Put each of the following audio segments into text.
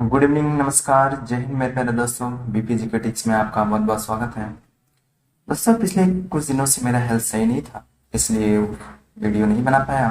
Good evening, नमस्कार, जय हिंद मेरे प्यारे दोस्तों। बीपीजी के टिप्स में आपका बहुत बहुत स्वागत है। दोस्तों, पिछले कुछ दिनों से मेरा हेल्थ सही नहीं था, इसलिए वीडियो नहीं बना पाया।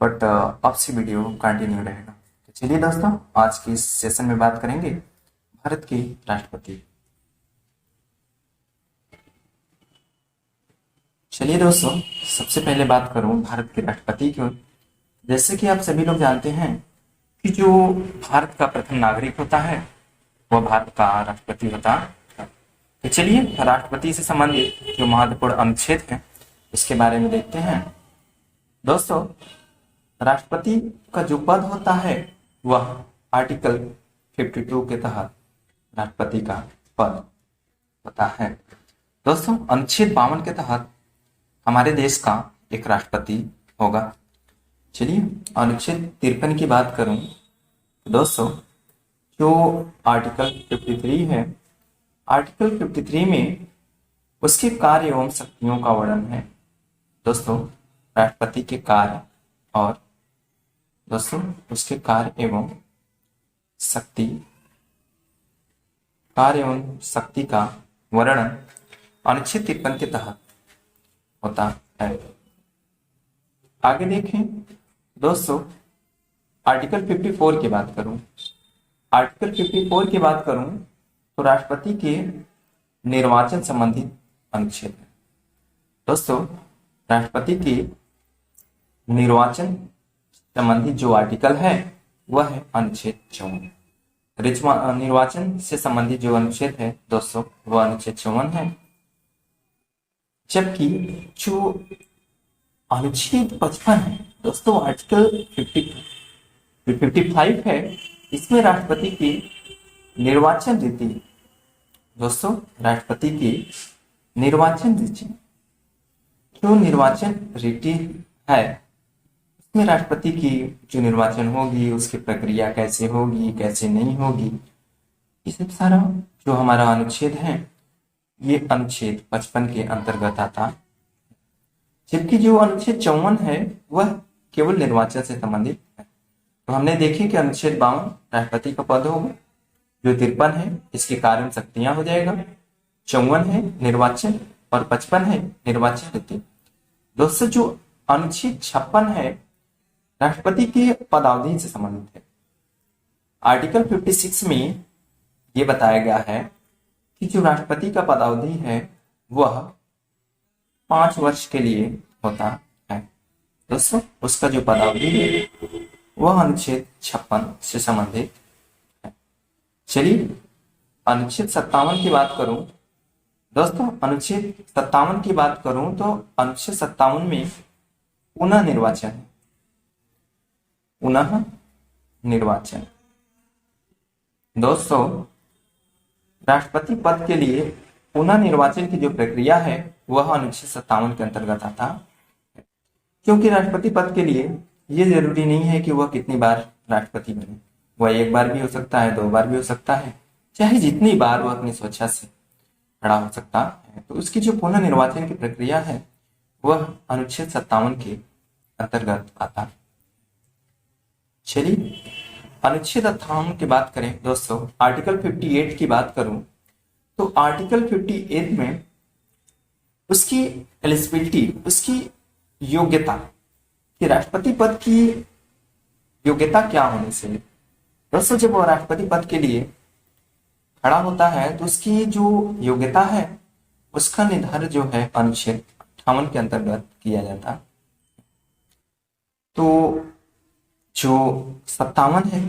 बट अब से वीडियो कंटिन्यू रहेगा। तो चलिए दोस्तों, आज की इस सेशन में बात करेंगे भारत के राष्ट्रपति। चलिए दोस्तों, सबसे पहले बात करूं भारत के राष्ट्रपति की। जैसे कि आप सभी लोग जानते हैं कि जो भारत का प्रथम नागरिक होता है वह भारत का राष्ट्रपति होता है। तो चलिए, राष्ट्रपति से संबंधित जो महत्वपूर्ण अनुच्छेद है उसके बारे में देखते हैं। दोस्तों, राष्ट्रपति का जो पद होता है वह आर्टिकल 52 के तहत राष्ट्रपति का पद होता है। दोस्तों, अनुच्छेद 52 के तहत हमारे देश का एक राष्ट्रपति होगा। चलिए, अनुच्छेद 53 की बात करूं तो दोस्तों, जो आर्टिकल 53 है, आर्टिकल 53 में उसके कार्य एवं शक्तियों का वर्णन है। दोस्तों, राष्ट्रपति के कार्य और दोस्तों उसके शक्ति कार्य एवं शक्ति का वर्णन अनुच्छेद 53 के तहत होता है। आगे देखें दोस्तों, आर्टिकल 54 की बात करूं, आर्टिकल 54 की बात करूं तो राष्ट्रपति के निर्वाचन संबंधित अनुच्छेद है। दोस्तों, राष्ट्रपति के निर्वाचन संबंधित जो आर्टिकल है वह है अनुच्छेद 54। निर्वाचन से संबंधित जो अनुच्छेद है दोस्तों वह अनुच्छेद 54 है। जबकि जो अनुच्छेद 55 है दोस्तों, आर्टिकल 55 है, इसमें राष्ट्रपति की निर्वाचन रीति, दोस्तों राष्ट्रपति की निर्वाचन रीति, जो निर्वाचन रीति है इसमें राष्ट्रपति की जो निर्वाचन होगी उसकी प्रक्रिया कैसे होगी कैसे नहीं होगी, ये सब सारा जो हमारा अनुच्छेद है ये अनुच्छेद 55 के अंतर्गत आता। जबकि जो अनुच्छेद 54 है वह केवल निर्वाचन से संबंधित है। तो हमने देखे कि अनुच्छेद 52 राष्ट्रपति का पद होगा, जो 53 है इसके कारण शक्तियां हो जाएगा, 54 है निर्वाचन और 55 है निर्वाचन रीति। दोस्तों, जो अनुच्छेद 56 है राष्ट्रपति के पदावधि से संबंधित है। आर्टिकल 56 में यह बताया गया है कि जो राष्ट्रपति का पदावधि है वह 5 वर्ष के लिए होता है। दोस्तों, उसका जो पदावधि है वह अनुच्छेद 56 से संबंधित है। चलिए, अनुच्छेद 57 की बात करूं दोस्तों, अनुच्छेद 57 की बात करूं तो अनुच्छेद 57 में पुनः निर्वाचन है। पुनः निर्वाचन दोस्तों, राष्ट्रपति पद के लिए पुनः निर्वाचन की जो प्रक्रिया है वह अनुच्छेद 57 के अंतर्गत आता है। क्योंकि राष्ट्रपति पद के लिए यह जरूरी नहीं है कि वह कितनी बार राष्ट्रपति बने, वह एक बार भी हो सकता है, 2 बार भी हो सकता है, चाहे जितनी बार वह अपनी स्वेच्छा से खड़ा हो सकता है। तो उसकी जो पुनः निर्वाचन की प्रक्रिया है वह अनुच्छेद 57 के अंतर्गत आता है। चलिए, अनुच्छेद 58 की बात करें दोस्तों, आर्टिकल 58 की बात करूं तो आर्टिकल 58 में उसकी एलिजिबिलिटी, उसकी योग्यता, कि राष्ट्रपति पद की योग्यता क्या होनी चाहिए। दोस्तों, जब वो राष्ट्रपति पद के लिए खड़ा होता है तो उसकी जो योग्यता है उसका निर्धारण जो है अनुच्छेद 58 के अंतर्गत किया जाता है। तो जो 57 है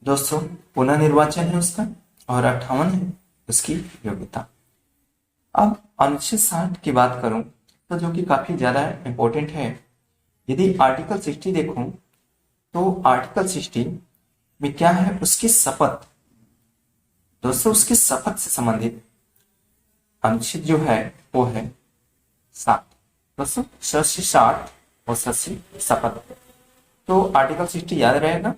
दोस्तों पुनः निर्वाचन है उसका, और 58 है उसकी योग्यता। अब अनुच्छेद 60 की बात करूं तो जो कि काफी ज्यादा इंपॉर्टेंट है। यदि आर्टिकल 60 देखूं तो आर्टिकल 60 में क्या है, उसकी शपथ। दोस्तों, उसकी शपथ से संबंधित अनुच्छेद जो है वो है 7। दोस्तों, 60 और 60 शपथ। तो आर्टिकल 60 याद रहेगा।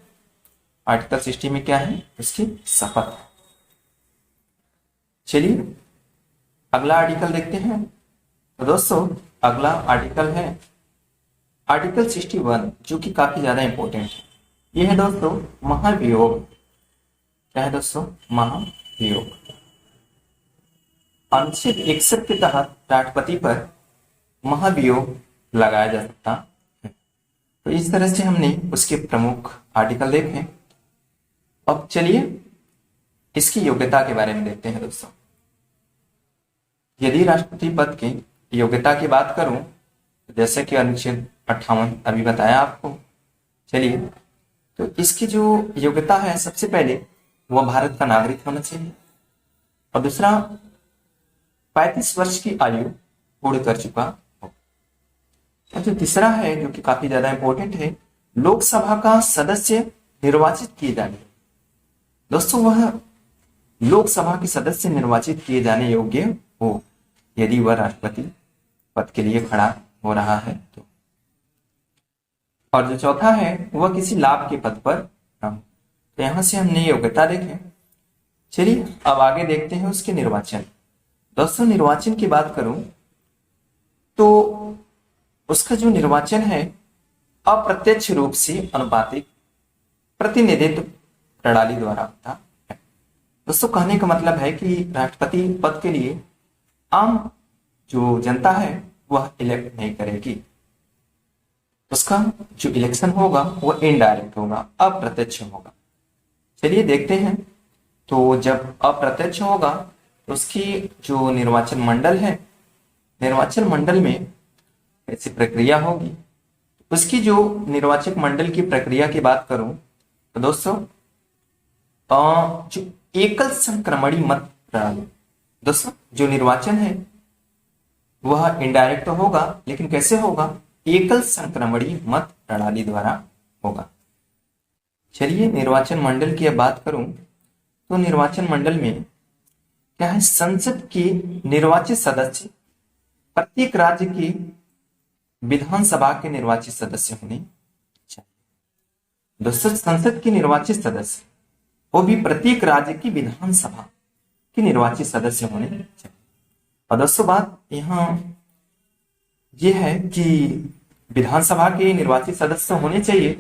आर्टिकल 60 में क्या है, उसकी शपथ। चलिए, अगला आर्टिकल देखते हैं। तो दोस्तों, अगला आर्टिकल है आर्टिकल 61, जो कि काफी ज्यादा इंपॉर्टेंट है। यह है दोस्तों महाभियोग। क्या है दोस्तों? महाभियोग। अनुच्छेद 61 के तहत राष्ट्रपति पर महाभियोग लगाया जा सकता है। तो इस तरह से हमने उसके प्रमुख आर्टिकल देखे। अब चलिए इसकी योग्यता के बारे में देखते हैं दोस्तों। यदि राष्ट्रपति पद की योग्यता की बात करूं, जैसे कि अनुच्छेद 58 अभी बताया आपको, चलिए तो इसकी जो योग्यता है, सबसे पहले वह भारत का नागरिक होना चाहिए, और दूसरा 35 वर्ष की आयु पूर्ण कर चुका हो। और जो तीसरा है, जो कि काफी ज्यादा इंपॉर्टेंट है, लोकसभा का सदस्य निर्वाचित किए जाने। दोस्तों वह लोकसभा के सदस्य निर्वाचित किए जाने योग्य हो, यदि वह राष्ट्रपति पद के लिए खड़ा हो रहा है तो। और जो चौथा है, वह किसी लाभ के पद पर न हो। तो यहां से हमने योग्यता देखे। चलिए अब आगे देखते हैं उसके निर्वाचन। दोस्तों निर्वाचन की बात करूं तो उसका जो निर्वाचन है अप्रत्यक्ष रूप से अनुपातिक प्रतिनिधित्व प्रणाली द्वारा होता है। दोस्तों कहने का मतलब है कि राष्ट्रपति पद के लिए आम जो जनता है वह इलेक्ट नहीं करेगी, उसका जो इलेक्शन होगा वह इनडायरेक्ट होगा, अप्रत्यक्ष होगा। चलिए देखते हैं। तो जब अप्रत्यक्ष होगा तो उसकी जो निर्वाचन मंडल है, निर्वाचन मंडल में ऐसी प्रक्रिया होगी। उसकी जो निर्वाचक मंडल की प्रक्रिया की बात करूं तो दोस्तों जो एकल संक्रमणी मत प्रणाली, दोस्तों जो निर्वाचन है वह इनडायरेक्ट तो होगा, लेकिन कैसे होगा? एकल संक्रमणी मत प्रणाली द्वारा होगा। चलिए निर्वाचन मंडल की अब बात करूं तो निर्वाचन मंडल में क्या है? संसद के निर्वाचित सदस्य प्रत्येक राज्य की विधानसभा के निर्वाचित सदस्य होने चाहिए। दोस्तों संसद के निर्वाचित सदस्य वो भी प्रत्येक राज्य की विधानसभा के निर्वाचित सदस्य होने चाहिए। और दोस्तों बात यहाँ ये है कि विधानसभा के निर्वाचित सदस्य होने चाहिए,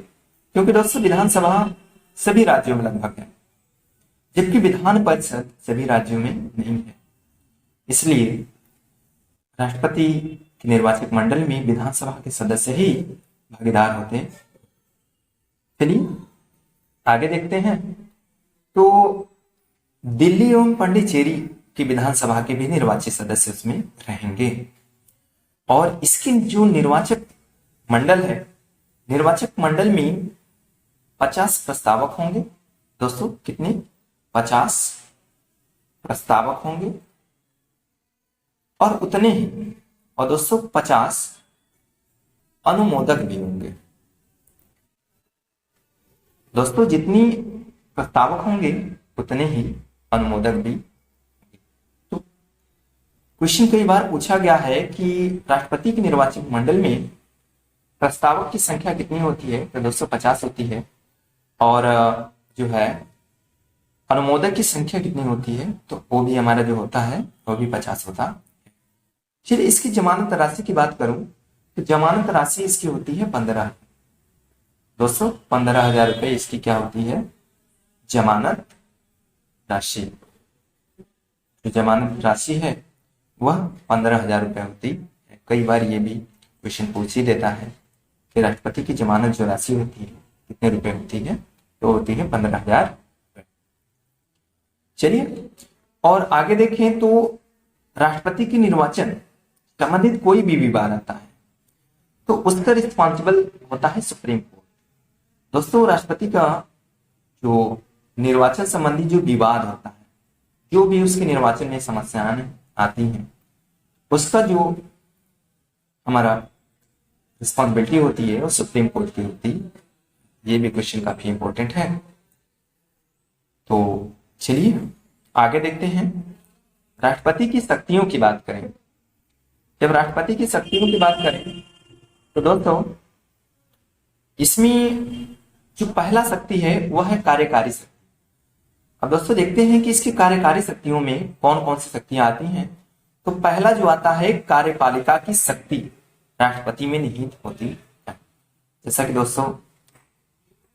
क्योंकि दोस्तों विधानसभा सभी राज्यों में लगभग है, जबकि विधान परिषद सभी राज्यों में नहीं है। इसलिए राष्ट्रपति के निर्वाचक मंडल में विधानसभा के सदस्य ही भागीदार होते हैं। चलिए आगे देखते हैं। तो दिल्ली एवं पांडिचेरी की विधानसभा के भी निर्वाचित सदस्य उसमें रहेंगे। और इसकी जो निर्वाचक मंडल है, निर्वाचक मंडल में 50 प्रस्तावक होंगे। दोस्तों कितने? 50 प्रस्तावक होंगे और उतने ही, और दोस्तों 50 अनुमोदक भी होंगे। दोस्तों जितनी प्रस्तावक होंगे उतने ही अनुमोदक भी। तो क्वेश्चन कई बार पूछा गया है कि राष्ट्रपति के निर्वाचक मंडल में प्रस्तावक की संख्या कितनी होती है? तो दोस्तों 50 होती है। और जो है अनुमोदक की संख्या कितनी होती है? तो वो भी हमारा जो होता है वो भी 50 होता है। चलिए इसकी जमानत राशि की बात करूं तो जमानत राशि इसकी होती है 15। दोस्तों 15,000 रुपए इसकी क्या होती है? जमानत राशि। जो जमानत राशि है वह 15,000 रुपए होती है। कई बार ये भी क्वेश्चन पूछ ही देता है कि राष्ट्रपति की जमानत जो राशि होती है कितने रुपए होती है? तो होती है 15,000 रुपए। चलिए और आगे देखें तो राष्ट्रपति के निर्वाचन संबंधित कोई भी विवाद आता है तो उसका रिस्पॉन्सिबल होता है सुप्रीम कोर्ट। दोस्तों राष्ट्रपति का जो निर्वाचन संबंधी जो विवाद होता है, जो भी उसके निर्वाचन में समस्याएं आती हैं, उसका जो हमारा रिस्पॉन्सिबिलिटी होती है वो सुप्रीम कोर्ट की होती है। ये भी क्वेश्चन काफी इंपॉर्टेंट है। तो चलिए आगे देखते हैं। राष्ट्रपति की शक्तियों की बात करें। जब राष्ट्रपति की शक्तियों की बात करें तो दोस्तों इसमें जो पहला शक्ति है वह है कार्यकारी शक्ति। अब दोस्तों देखते हैं कि इसकी कार्यकारी शक्तियों में कौन कौन सी शक्तियां आती हैं। तो पहला जो आता है कार्यपालिका की शक्ति राष्ट्रपति में निहित होती है। जैसा कि दोस्तों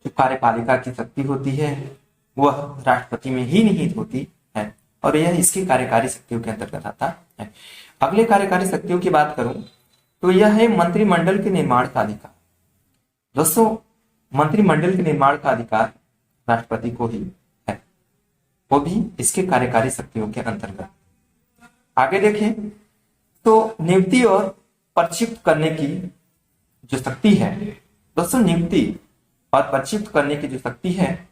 जो कार्यपालिका की शक्ति होती है वह राष्ट्रपति में ही निहित होती है और यह इसकी कार्यकारी शक्तियों के अंतर्गत आता है। अगले कार्यकारी शक्तियों की बात करूं तो यह है मंत्रिमंडल के निर्माण का अधिकार। दोस्तों, मंत्रिमंडल के निर्माण का अधिकार राष्ट्रपति को ही है, वो भी इसके कार्यकारी शक्तियों के अंतर्गत। आगे देखें तो नियुक्ति और प्रक्षिप्त करने की जो शक्ति है, दोस्तों नियुक्ति और प्रक्षिप्त करने की जो शक्ति है,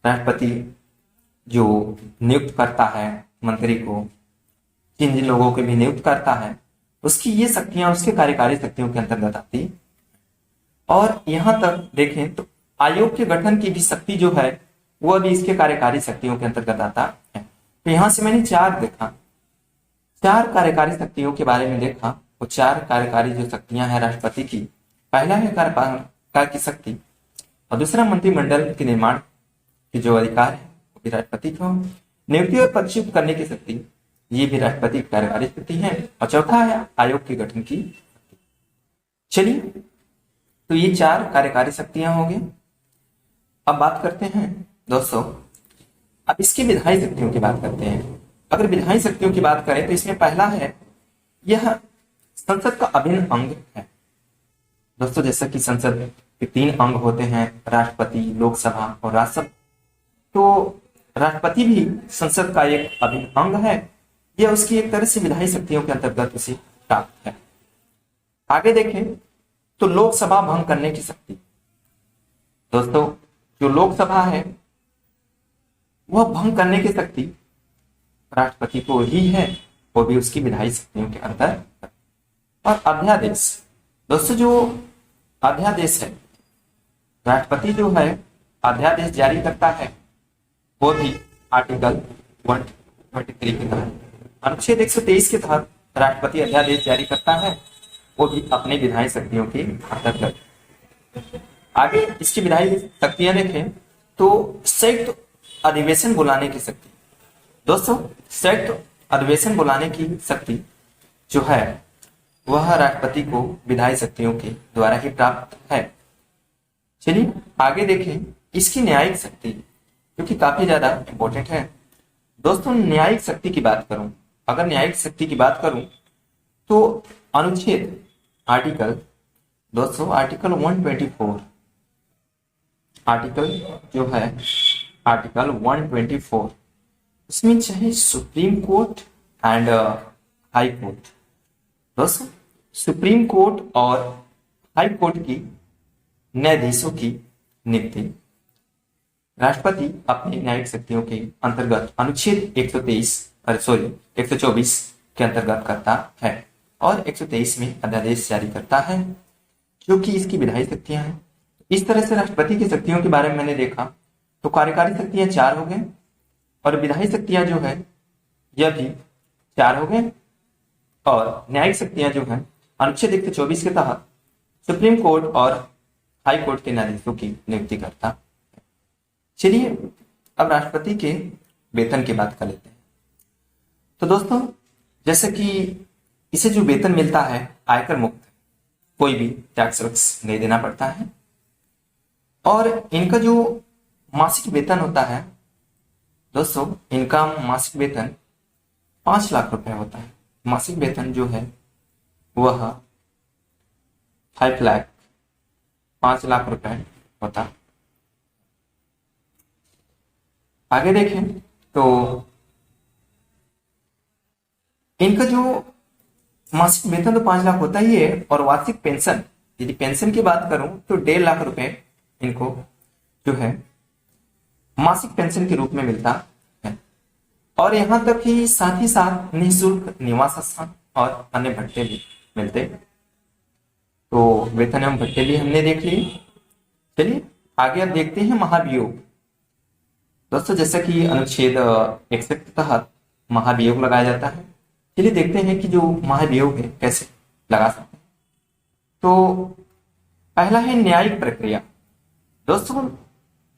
राष्ट्रपति जो नियुक्त करता है मंत्री को, जिन जिन लोगों को भी नियुक्त करता है, उसकी ये शक्तियां उसके कार्यकारी शक्तियों के अंतर्गत आती। और यहां तक देखें तो आयोग के गठन की भी शक्ति जो है वह भी इसके कार्यकारी शक्तियों के अंतर्गत आता है। तो यहां से मैंने चार कार्यकारी शक्तियों के बारे में देखा। वो चार कार्यकारी जो शक्तियां हैं राष्ट्रपति की, पहला है कार्यपालक की शक्ति और दूसरा मंत्रिमंडल के निर्माण के जो अधिकार है वो भी राष्ट्रपति को, नियुक्ति और प्रक्षिप्त करने की शक्ति ये भी राष्ट्रपति की कार्यकारी शक्ति है और चौथा है आयोग के गठन की। चलिए, तो ये चार कार्यकारी शक्तियां हो गई। अब बात करते हैं दोस्तों, अब इसकी विधायी शक्तियों की बात करते हैं। अगर विधायी शक्तियों की बात करें तो इसमें पहला है, यह संसद का अभिन्न अंग है। दोस्तों, जैसा कि संसद के 3 अंग होते हैं, राष्ट्रपति, लोकसभा और राज्यसभा, तो राष्ट्रपति भी संसद का एक अभिन्न अंग है। यह उसकी एक तरह से विधायी शक्तियों के अंतर्गत उसे प्राप्त है। आगे देखें तो लोकसभा भंग करने की शक्ति। दोस्तों, जो लोकसभा है वह भंग करने की शक्ति राष्ट्रपति को ही है, वो भी उसकी विधायी शक्तियों के अंतर्गत। और अध्यादेश, दोस्तों जो अध्यादेश है, राष्ट्रपति जो है अध्यादेश जारी करता है, वो भी आर्टिकल 123 के तहत, अनुच्छेद 123 के तहत राष्ट्रपति अध्यादेश जारी करता है, वो भी अपने विधायी शक्तियों के अंतर्गत। आगे इसकी विधायी शक्तियां देखें तो संयुक्त अधिवेशन बुलाने की शक्ति। दोस्तों, संयुक्त अधिवेशन बुलाने की शक्ति जो है वह राष्ट्रपति को विधायी शक्तियों के द्वारा ही प्राप्त है। चलिए आगे देखें इसकी न्यायिक शक्ति, जो कि काफी ज्यादा इंपॉर्टेंट है। दोस्तों, न्यायिक शक्ति की बात करूं, अगर न्यायिक शक्ति की बात करूं तो अनुच्छेद दोस्तों आर्टिकल 124, आर्टिकल जो है आर्टिकल 124, उसमें चाहे supreme court and high court, दोस्तों सुप्रीम कोर्ट और हाई कोर्ट की न्यायाधीशों की नियुक्ति राष्ट्रपति अपनी न्यायिक शक्तियों के अंतर्गत अनुच्छेद 124 के अंतर्गत करता है और 123 में अध्यादेश जारी करता है, जो कि इसकी विधायी शक्तियां हैं। इस तरह से राष्ट्रपति की शक्तियों के बारे में मैंने देखा तो कार्यकारी शक्तियां 4 हो गए और विधायी शक्तियां जो है यह भी 4 हो गए और न्यायिक शक्तियां जो है अनुच्छेद 124 के तहत सुप्रीम कोर्ट और हाई कोर्ट के न्यायाधीशों की नियुक्ति करता है। चलिए अब राष्ट्रपति के वेतन की बात कर लेते हैं। तो दोस्तों, जैसे कि इसे जो वेतन मिलता है आयकर मुक्त, कोई भी टैक्स वैक्स नहीं देना पड़ता है और इनका जो मासिक वेतन होता है, दोस्तों इनका मासिक वेतन 5 लाख रुपए होता है। मासिक वेतन जो है वह 5 लाख रुपए होता है। आगे देखें तो इनका जो मासिक वेतन तो 5 लाख होता ही है और वार्षिक पेंशन, यदि पेंशन की बात करूं तो 1.5 लाख रुपए इनको जो है मासिक पेंशन के रूप में मिलता है। और यहां तक कि साथ ही साथ निःशुल्क निवास स्थान और अन्य भत्ते भी मिलते। तो वेतन एवं भत्ते भी हमने देख लिए। चलिए आगे अब देखते हैं महाभियोग। दोस्तों, जैसे कि अनुच्छेद 61 के तहत महाभियोग लगाया जाता है। चलिए देखते हैं कि जो महाभियोग है कैसे लगा सकते हैं। तो पहला है न्यायिक प्रक्रिया। दोस्तों,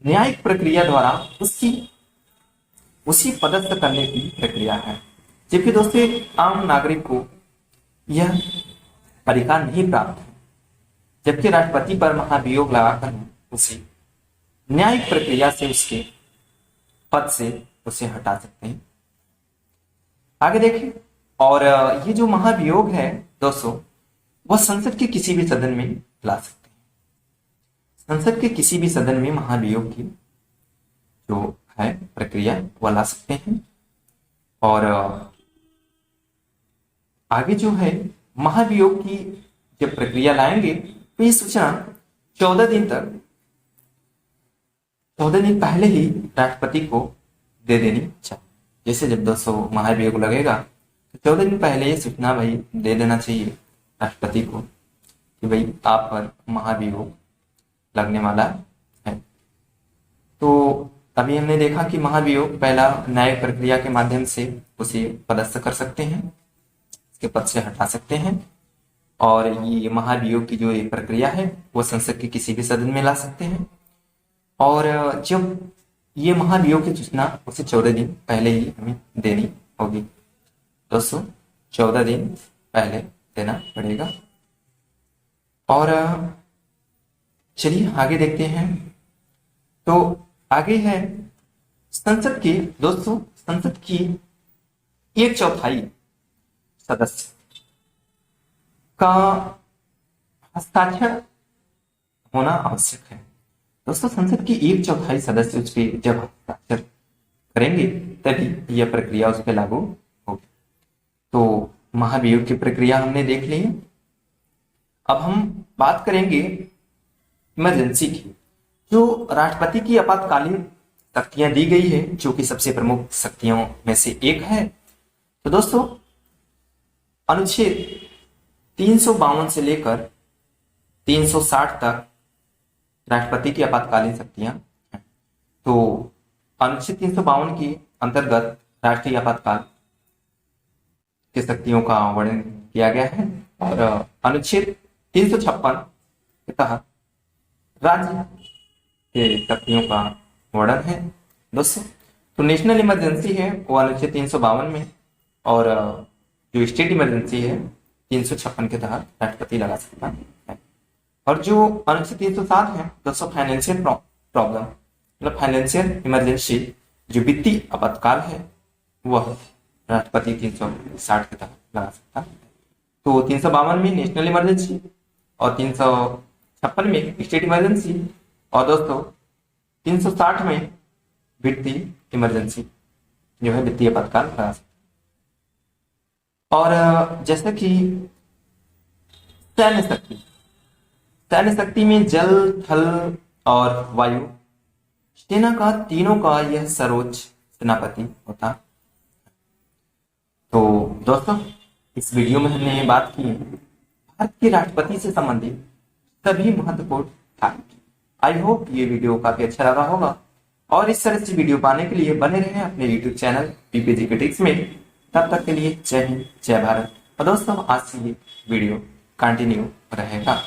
न्यायिक प्रक्रिया द्वारा उसी पदस्थ करने की प्रक्रिया है, जबकि दोस्तों एक आम नागरिक को यह अधिकार नहीं प्राप्त है, जबकि राष्ट्रपति पर महाभियोग लगाकर उसे न्यायिक प्रक्रिया से उसके पद से उसे हटा सकते हैं। आगे देखें, और ये जो महाभियोग है दोस्तों, वह संसद के किसी भी सदन में ला सकते हैं। संसद के किसी भी सदन में महाभियोग की जो है प्रक्रिया वह ला सकते हैं। और आगे जो है महाभियोग की जब प्रक्रिया लाएंगे तो ये सूचना 14 दिन तक 14 दिन पहले ही राष्ट्रपति को दे देनी चाहिए। जैसे जब 200 महाभियोग लगेगा तो 14 दिन पहले ये सूचना भाई दे देना चाहिए राष्ट्रपति को कि भाई आप पर महाभियोग लगने वाला है। तो अभी हमने देखा कि महाभियोग पहला न्यायिक प्रक्रिया के माध्यम से उसे पदस्थ कर सकते हैं, उसके पद से हटा सकते हैं। और ये महाभियोग की जो ये प्रक्रिया है वो संसद के किसी भी सदन में ला सकते हैं। और जब ये महाभियोग की सूचना उसे 14 दिन पहले ही हमें देनी होगी दोस्तों, 14 दिन पहले देना पड़ेगा। और चलिए आगे देखते हैं। तो आगे है संसद की दोस्तों, संसद की 1/4 सदस्य का हस्ताक्षर होना आवश्यक है। दोस्तों संसद की 1/4 सदस्य उस पर जब हस्ताक्षर करेंगे तभी यह प्रक्रिया उस पर लागू होगी। तो महाभियोग की प्रक्रिया हमने देख ली है। अब हम बात करेंगे इमरजेंसी की। जो राष्ट्रपति की आपातकालीन शक्तियां दी गई है, जो कि सबसे प्रमुख शक्तियों में से एक है। तो दोस्तों अनुच्छेद 352 से लेकर 360 तक राष्ट्रपति की आपातकालीन शक्तियां हैं। तो अनुच्छेद 352 के अंतर्गत राष्ट्रीय आपातकाल की शक्तियों का वर्णन किया गया है। और अनुच्छेद 356 के तहत राज्य के शक्तियों का वर्णन है दोस्तों। तो नेशनल इमरजेंसी है वो अनुच्छेद 352 में, और जो स्टेट इमरजेंसी है 356 के तहत राष्ट्रपति लगा सकता है। और जो अनुच्छेद 307 है दोस्तों फाइनेंशियल प्रॉब्लम, मतलब फाइनेंशियल इमरजेंसी, जो वित्तीय आपातकाल है वह राष्ट्रपति 360 के तहत लगा सकता है। तो 352 में नेशनल इमरजेंसी और 356 में स्टेट इमरजेंसी, और दोस्तों 360 में वित्तीय इमरजेंसी जो है वित्तीय आपातकाल लगा सकता है। और जैसे कि सैन्य शक्ति में जल, थल और वायु सेना का तीनों का यह सर्वोच्च सेनापति होता। तो दोस्तों इस वीडियो में हमने बात की भारत के राष्ट्रपति से संबंधित सभी महत्वपूर्ण फैक्ट। आई होप ये वीडियो काफी अच्छा लगा होगा, और इस तरह से वीडियो पाने के लिए बने रहें अपने यूट्यूब चैनल पीपीजी क्रिटिक्स में। तब तक के लिए जय हिंद, जय भारत। और दोस्तों आज से ये वीडियो कंटिन्यू रहेगा।